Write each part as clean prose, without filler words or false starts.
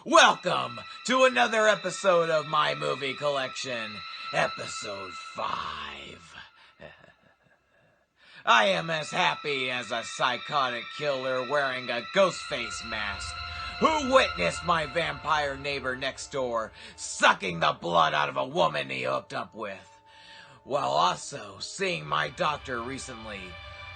Welcome to another episode of my movie collection, episode 5. I am as happy as a psychotic killer wearing a ghost face mask who witnessed my vampire neighbor next door sucking the blood out of a woman he hooked up with, while also seeing my doctor recently,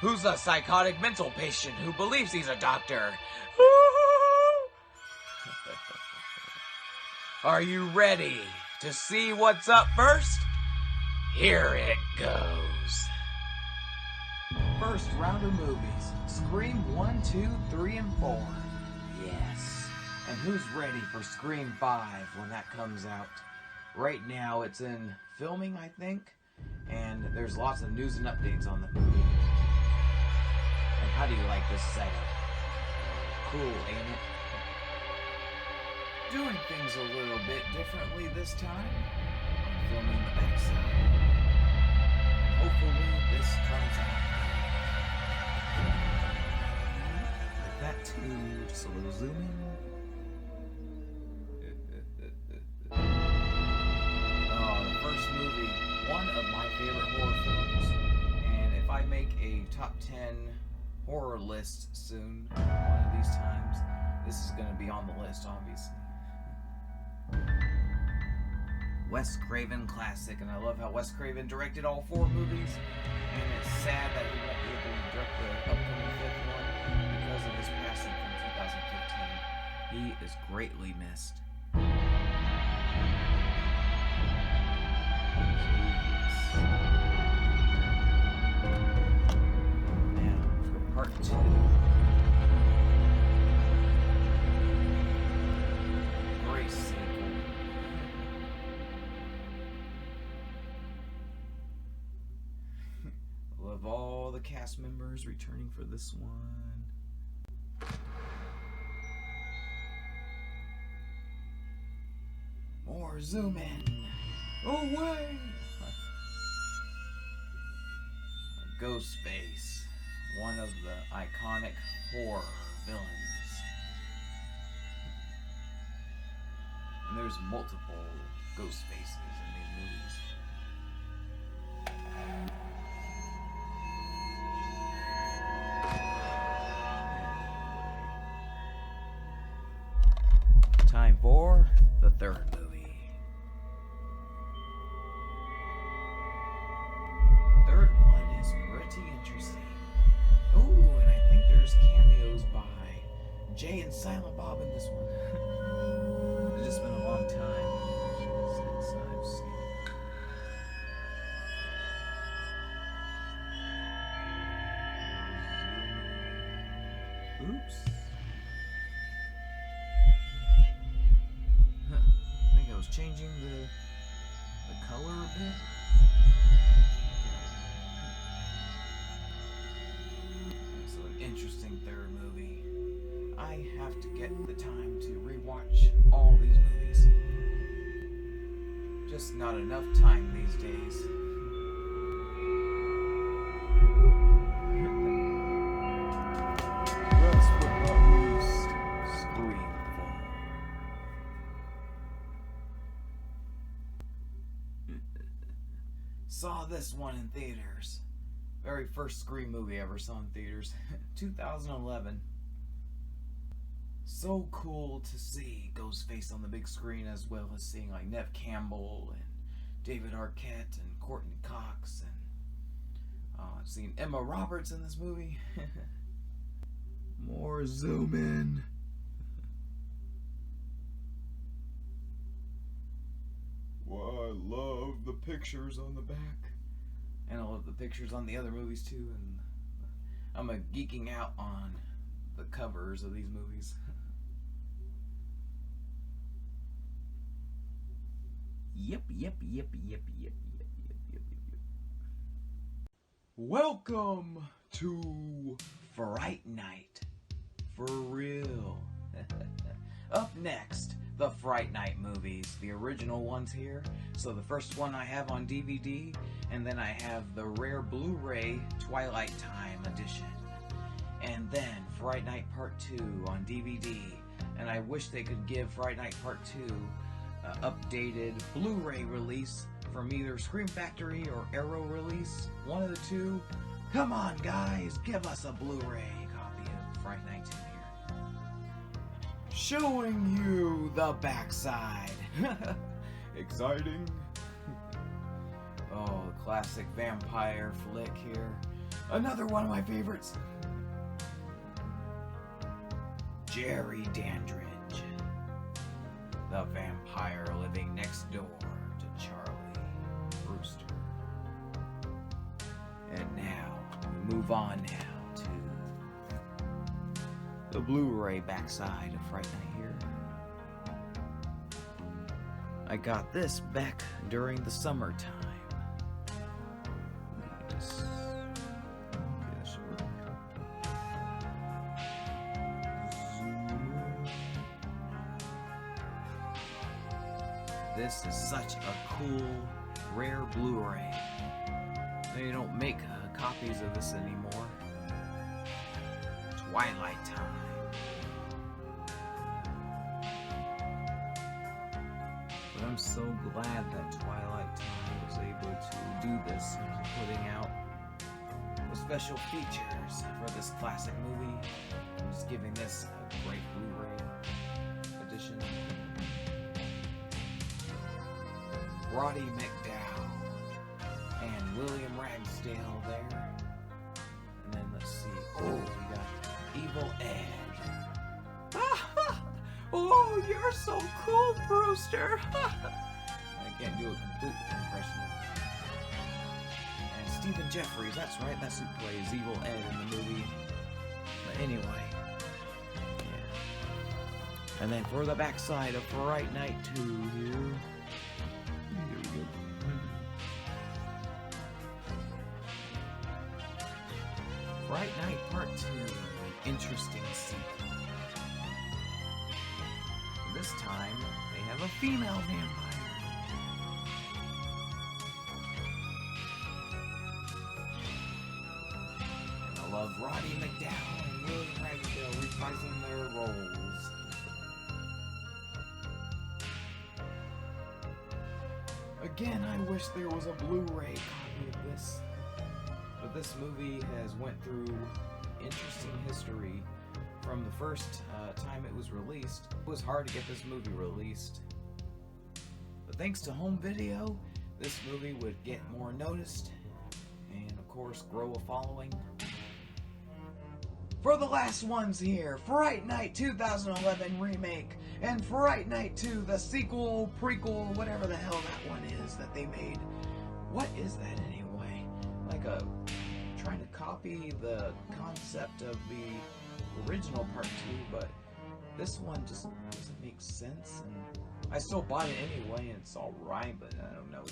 who's a psychotic mental patient who believes he's a doctor. Are you ready to see what's up first? Here it goes. First round of movies. Scream 1, 2, 3, and 4. Yes. And who's ready for Scream 5 when that comes out? Right now it's in filming, I think. And there's lots of news and updates on the movie. And how do you like this setup? Cool, ain't it? Doing things a little bit differently this time. I'm filming the backside. Hopefully this comes out. Like that too. Just a little zoom in. Oh, the first movie. One of my favorite horror films. And if I make a top 10 horror list soon, one of these times, this is going to be on the list, obviously. Wes Craven classic, and I love how Wes Craven directed all 4 movies, and it's sad that he won't be able to direct the upcoming 5th one because of his passing from 2015. He is greatly missed. Now, for part 2. Of all the cast members returning for this one. More zoom in. Oh wait! Ghostface, one of the iconic horror villains. And there's multiple Ghostfaces in these movies. Time for the third movie. Third one is pretty interesting. Ooh, and I think there's cameos by Jay and Silent Bob in this one. It's just been a long time since I've seen it. Oops. Changing the color a bit. It's an interesting third movie. I have to get the time to rewatch all these movies. Just not enough time these days. Last but not least, Scream 4. Saw this one in theaters. Very first Scream movie I ever saw in theaters. 2011. So cool to see Ghostface on the big screen, as well as seeing like Neve Campbell and David Arquette and Courtney Cox and seeing Emma Roberts in this movie. More zoom in. Well, I love the pictures on the back. And I love the pictures on the other movies too. And I'm a geeking out on the covers of these movies. Yep. Welcome to Fright Night. For real. Up next, the Fright Night movies, the original ones here. So the first one I have on DVD, and then I have the rare Blu-ray Twilight Time edition. And then Fright Night Part 2 on DVD, and I wish they could give Fright Night Part 2 updated Blu-ray release from either Scream Factory or Arrow release, one of the two. Come on, guys, give us a Blu-ray copy of Fright Night 2 here. Showing you the backside. Exciting. Oh, classic vampire flick here. Another one of my favorites. Jerry Dandridge, the vampire living next door to Charlie Brewster. And now, we move on now to the Blu-ray backside of Fright Night here. I got this back during the summertime. This is such a cool, rare Blu-ray. They don't make copies of this anymore. Twilight Time. But I'm so glad that Twilight Time was able to do this, putting out the special features for this classic movie. I'm just giving this a great Blu-ray edition. Roddy McDowall and William Ragsdale there. And then let's see. Oh, we got Evil Ed. Oh, you're so cool, Brewster. I can't do a complete impression of it. And Stephen Jeffries, that's right, that's who plays Evil Ed in the movie. But anyway. Yeah. And then for the backside of Fright Night 2 here. Fright Night Part 2, an interesting sequel. This time, they have a female vampire. And I love Roddy McDowall and William Ragsdale reprising their roles. Again, I wish there was a Blu-ray copy of this. But this movie has went through interesting history from the first time it was released. It was hard to get this movie released. But thanks to home video, this movie would get more noticed and of course grow a following. For the last ones here, Fright Night 2011 remake and Fright Night 2, the sequel, prequel, whatever the hell that one is that they made. What is that anyway? Like a trying to copy the concept of the original part 2, but this one just doesn't make sense, and I still bought it anyway, and it's alright, but I don't know,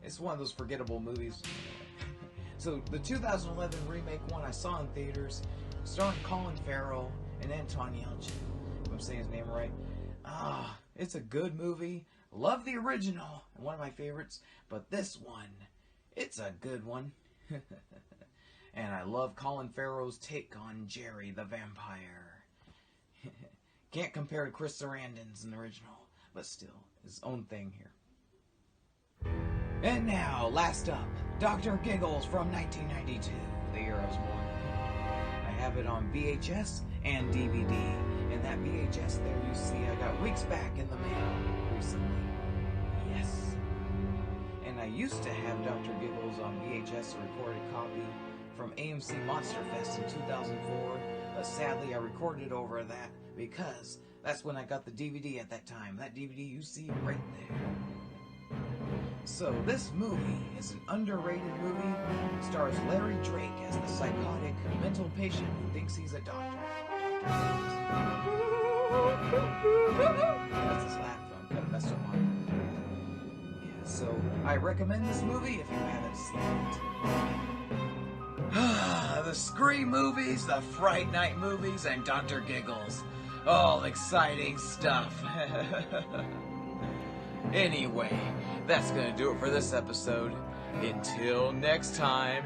it's one of those forgettable movies. So the 2011 remake one I saw in theaters, starring Colin Farrell and Anton Yelchin, if I'm saying his name right. It's a good movie. Love the original, and one of my favorites, but this one, it's a good one. And I love Colin Farrell's take on Jerry the Vampire. Can't compare to Chris Sarandon's in the original, but still, his own thing here. And now, last up, Dr. Giggles from 1992, the year I was born. I have it on VHS and DVD, and that VHS there you see I got weeks back in the mail recently. Yes. And I used to have Dr. Giggles on VHS, a recorded copy from AMC Monster Fest in 2004, but sadly I recorded over that because that's when I got the DVD at that time. That DVD you see right there. So this movie is an underrated movie. It stars Larry Drake as the psychotic mental patient who thinks he's a doctor. That's his laugh. I'm kind of messed up on it. Yeah, so I recommend this movie if you haven't seen it. The Scream movies, the Fright Night movies, and Dr. Giggles. All exciting stuff. Anyway, that's gonna do it for this episode. Until next time.